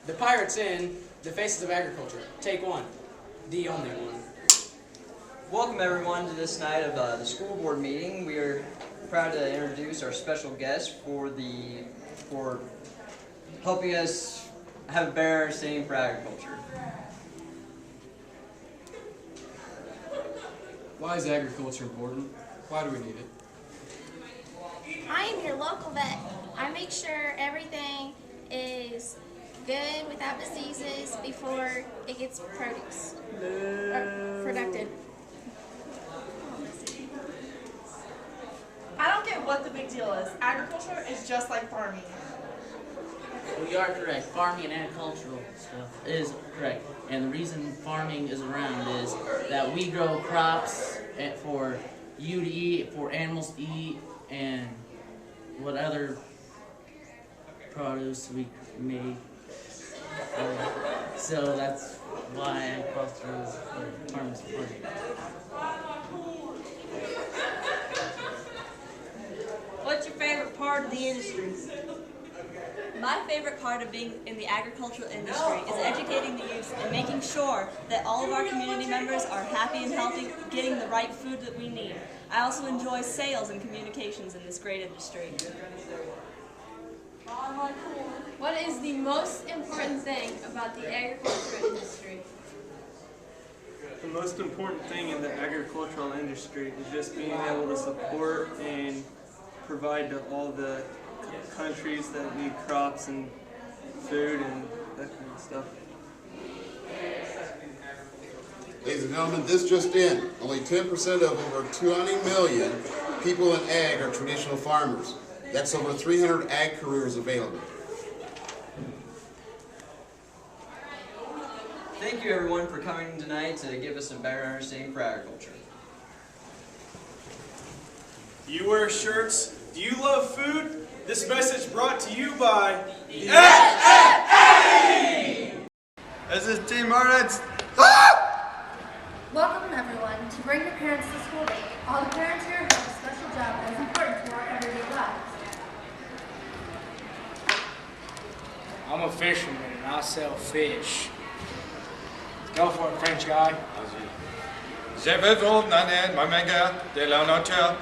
The Pirates in The Faces of Agriculture. Take one. The only one. Welcome everyone to this night of the school board meeting. We are proud to introduce our special guest for helping us have a better understanding for agriculture. Why is agriculture important? Why do we need it? I am your local vet. I make sure everything is good without diseases before it gets produced or productive. I don't get what the big deal is. Agriculture is just like farming. Well, you are correct. Farming and agricultural stuff is correct. And the reason farming is around is that we grow crops for you to eat, for animals to eat, and what other produce we make. So that's why agriculture is farming is important. What's your favorite part of the industry? My favorite part of being in the agricultural industry is educating the youth and making sure that all of our community members are happy and healthy, getting the right food that we need. I also enjoy sales and communications in this great industry. What is the most important thing about the agricultural industry? The most important thing in the agricultural industry is just being able to support and provide to all the countries that need crops and food and that kind of stuff. Ladies and gentlemen, this just in. Only 10% of over 20 million people in ag are traditional farmers. That's over 300 ag careers available. Thank you everyone for coming tonight to give us a better understanding for agriculture. Do you wear shirts? Do you love food? This message brought to you by the As is Team Arnett. Welcome everyone to Bring Your Parents to School Day. All the parents here have a special job that is important to our everyday lives. I'm a fisherman and I sell fish. Go for it, French guy. Je veux vous donner ma méga de la nature.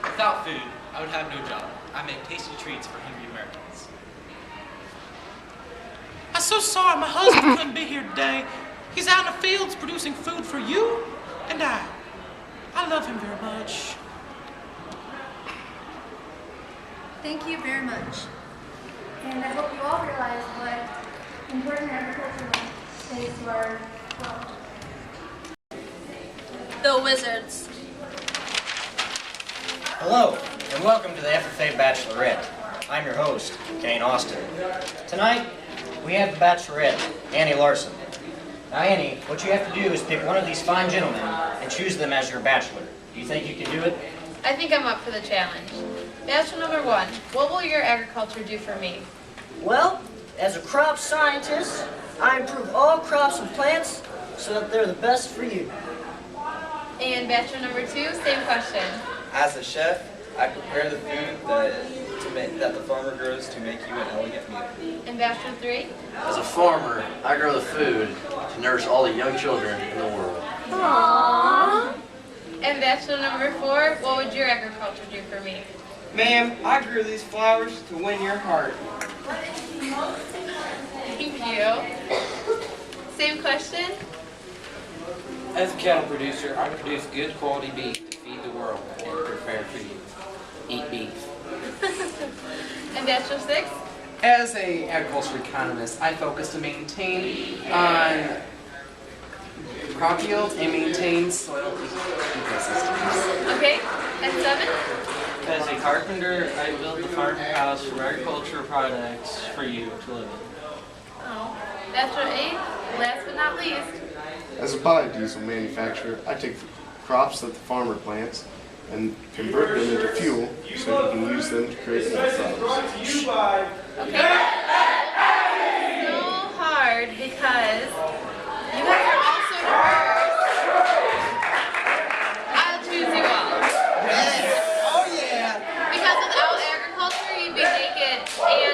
Without food, I would have no job. I make tasty treats for hungry Americans. I'm so sorry my husband couldn't be here today. He's out in the fields producing food for you and I. I love him very much. Thank you very much. And I hope you all realize what important agriculture is to our world. The Wizards. Hello, and welcome to the FFA Bachelorette. I'm your host, Kane Austin. Tonight, we have the Bachelorette, Annie Larson. Now Annie, what you have to do is pick one of these fine gentlemen and choose them as your bachelor. Do you think you can do it? I think I'm up for the challenge. Bachelor number 1, what will your agriculture do for me? Well, as a crop scientist, I improve all crops and plants so that they're the best for you. And bachelor number 2, same question. As a chef, I prepare the food that the farmer grows to make you an elegant meal. And bachelor 3? As a farmer, I grow the food to nourish all the young children in the world. Aww. And bachelor number 4, what would your agriculture do for me? Ma'am, I grew these flowers to win your heart. Thank you. Same question? As a cattle producer, I produce good quality beef to feed the world and prepare for you. Eat beef. And bachelor 6? As an agriculture economist, I focus to maintain on crop yields and maintain soil ecosystems. Okay, and 7? As a carpenter, I build the farmhouse for agricultural products for you to live in. Oh. Bachelor 8, last but not least. As a biodiesel manufacturer, I take crops that the farmer plants and convert them into fuel so you can use them to create more crops. Okay. So hard because you guys are all so diverse. I'll choose you all. Yes. Oh yeah. Because without agriculture, you'd be naked and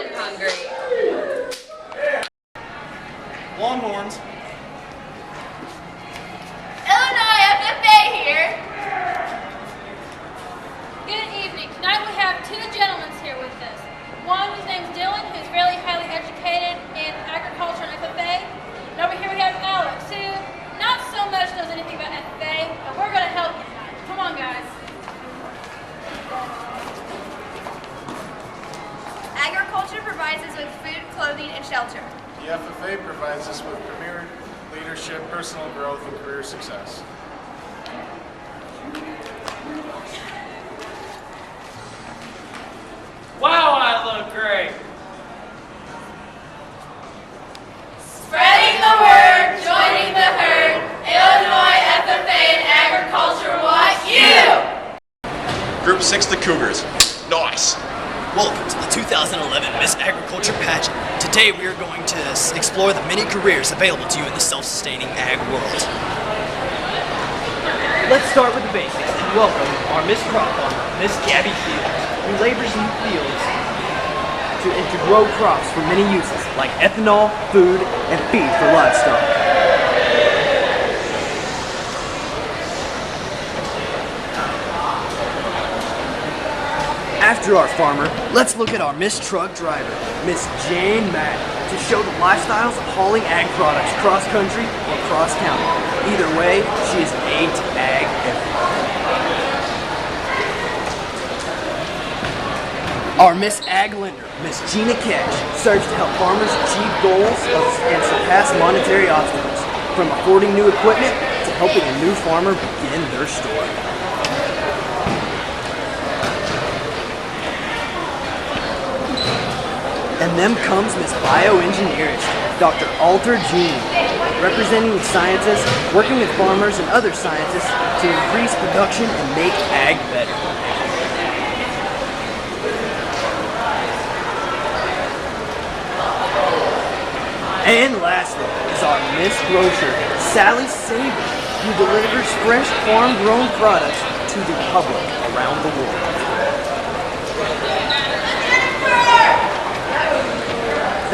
provides us with food, clothing, and shelter. The FFA provides us with premier leadership, personal growth, and career success. Wow, I look great. Spreading the word, joining the herd, Illinois FFA and Agriculture want you! Group 6, the Cougars. Nice. Welcome to the 2011 Miss Agriculture Pageant. Today we are going to explore the many careers available to you in the self-sustaining ag world. Let's start with the basics and welcome our Miss Crop Farmer, Miss Gabby Fields, who labors in the fields to grow crops for many uses like ethanol, food, and feed for livestock. After our farmer, let's look at our Miss Truck Driver, Miss Jane Mack, to show the lifestyles of hauling ag products cross-country or cross-county. Either way, she is an A to ag everywhere. Our Miss Ag Lender, Miss Gina Cash, serves to help farmers achieve goals and surpass monetary obstacles, from affording new equipment to helping a new farmer begin their story. And then comes Miss Bioengineerist, Dr. Alter Jean, representing the scientists, working with farmers and other scientists to increase production and make ag better. And lastly is our Miss Grocer, Sally Saber, who delivers fresh farm-grown products to the public around the world.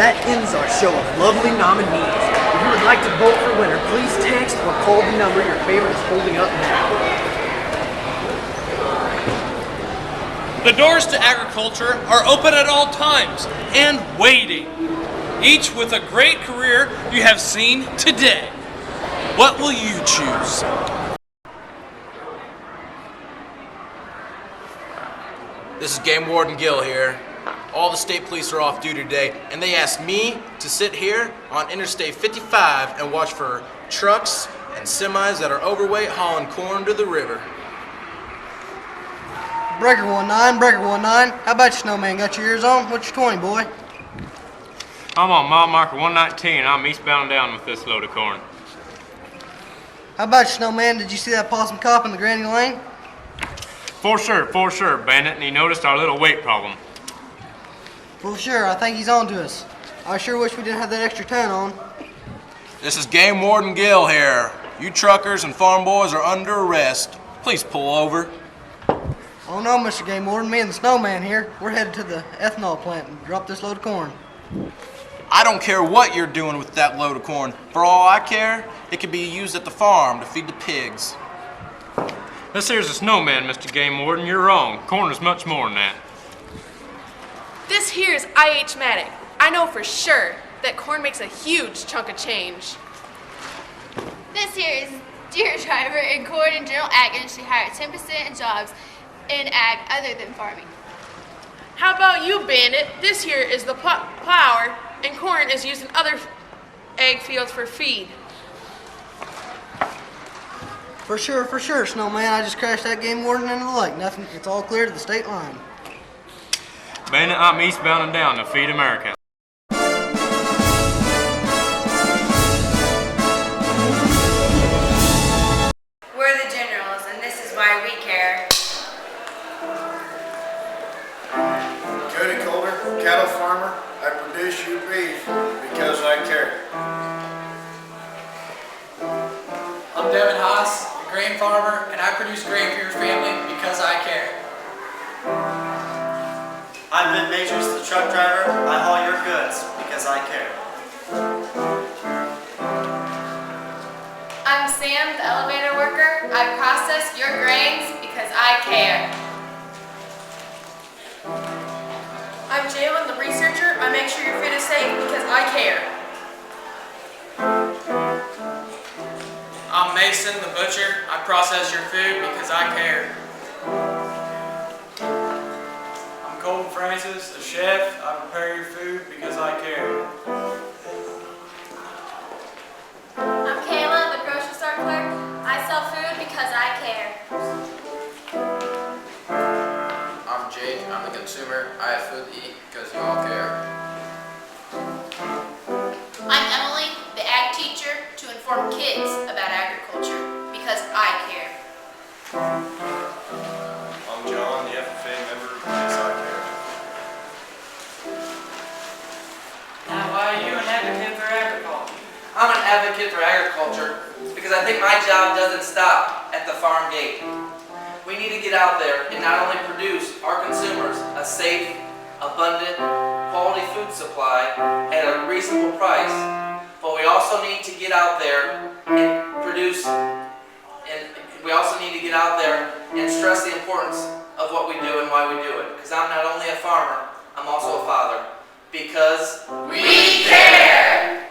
That ends our show of lovely nominees. If you would like to vote for winner, please text or call the number your favorite is holding up now. The doors to agriculture are open at all times and waiting, each with a great career you have seen today. What will you choose? This is Game Warden Gill here. All the state police are off duty today, and they asked me to sit here on Interstate 55 and watch for trucks and semis that are overweight hauling corn to the river. Breaker 19, how about you, Snowman? Got your ears on? What's your 20, boy? I'm on mile marker 119. I'm eastbound down with this load of corn. How about you, Snowman? Did you see that possum cop in the Granny Lane? For sure, Bandit, and he noticed our little weight problem. For sure, I think he's on to us. I sure wish we didn't have that extra ton on. This is Game Warden Gill here. You truckers and farm boys are under arrest. Please pull over. Oh no, Mr. Game Warden, me and the Snowman here, we're headed to the ethanol plant and drop this load of corn. I don't care what you're doing with that load of corn. For all I care, it could be used at the farm to feed the pigs. This here's a snowman, Mr. Game Warden. You're wrong. Corn is much more than that. This here is IH Matic. I know for sure that corn makes a huge chunk of change. This here is Deer Driver, and corn and general ag industry hire 10% of jobs in ag other than farming. How about you, Bandit? This here is the plower, and corn is used in other ag fields for feed. For sure, Snowman. I just crashed that Game Warden into the lake. Nothing. It's all clear to the state line. Bandit, I'm eastbound and down to feed America. We're the generals, and this is why we care. Cody Colder, cattle farmer. I produce you beef because I care. I'm Devin Haas, a grain farmer, and I produce grain for your family because I care. I'm Ben Majors, the truck driver. I haul your goods because I care. I'm Sam, the elevator worker. I process your grains because I care. I'm Jalen, the researcher. I make sure your food is safe because I care. I'm Mason, the butcher. I process your food because I care. I'm Colton Francis, a chef. I prepare your food because I care. I'm Kayla, the grocery store clerk. I sell food because I care. I'm Jake, I'm the consumer. I have food to eat because you all care. I'm Emily, the ag teacher, to inform kids about agriculture because I care. I'm John, the FFA member, because I care. Now, why are you an advocate for agriculture? I'm an advocate for agriculture because I think my job doesn't stop at the farm gate. We need to get out there and not only produce our consumers a safe, abundant, quality food supply at a reasonable price, but we also need to get out there and produce, and we also need to get out there and stress the importance of what we do and why we do it. Because I'm not only a farmer, I'm also a father. Because we care!